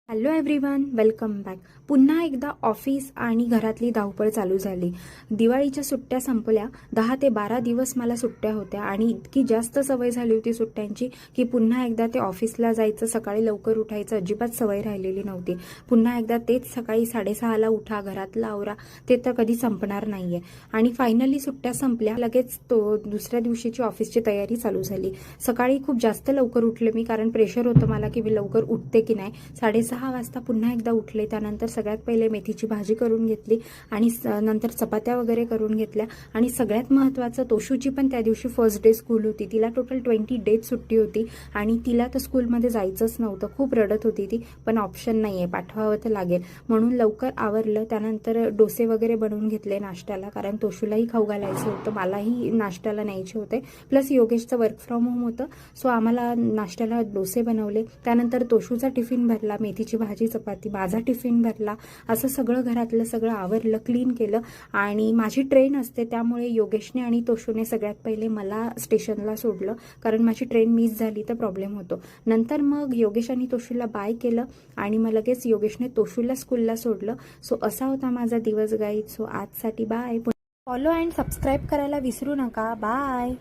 Hello everyone, welcome back. पुन्हा एकदा office आणि घरातली धावपळ चालू झाली. दिवाळीच्या सुट्ट्या संपल्या. 10 ते 12 दिवस मला सुट्ट्या होत्या आणि इतकी जास्त सवय झाली होती सुट्ट्यांची की पुन्हा एकदा ते ऑफिसला जायचं, सकाळी लवकर उठायचं अजिबात सवय राहिलेली नव्हती. पुन्हा एकदा तेच सकाळी 6:30ला उठा, घरातला आवरा, ते तर कधी संपणार नाहीये. आणि फायनली सुट्ट्या संपल्या. लगेच दुसऱ्या दिवशीची ऑफिसची तयारी चालू झाली. सकाळी खूप जास्त लवकर उठले मी, कारण प्रेशर होतं मला की मी लवकर उठते की नाही. 6:30 वाजता पुन्हा एकदा उठले. त्यानंतर सगळ्यात पहिले मेथीची भाजी करून घेतली आणि नंतर चपात्या वगैरे करून घेतल्या. आणि सगळ्यात महत्त्वाचं, तोशूची पण त्या दिवशी फर्स्ट डे स्कूल होती. तिला टोटल 20 डेज सुट्टी होती आणि तिला तर स्कूलमध्ये जायचंच नव्हतं. खूप रडत होती ती, पण ऑप्शन नाही आहे, पाठवावं तर लागेल म्हणून लवकर आवरलं. त्यानंतर डोसे वगैरे बनवून घेतले नाश्त्याला, कारण तोशूलाही खाऊ घालायचं होतं, मलाही नाश्त्याला न्यायचे होते. प्लस योगेशचं वर्क फ्रॉम होम होतं, सो आम्हाला नाश्त्याला डोसे बनवले. त्यानंतर तोशूचा टिफिन भरला, मेथीची भाजी चपाती, माझा टिफिन भरला. असं सगळं घरातलं सगळं आवरलं, क्लीन केलं. आणि माझी ट्रेन असते, त्यामुळे योगेशने आणि तोशूने सगळ्यात पहिले मला स्टेशनला सोडलं, कारण माझी ट्रेन मिस झाली तर प्रॉब्लेम होतो. नंतर मग योगेश आणि तोशूला बाय केलं आणि मग लगेच योगेशने तोशूला स्कूलला सोडलं. सो असा होता माझा दिवस गाईड. सो आजसाठी बाय. फॉलो अँड सबस्क्राईब करायला विसरू नका. बाय.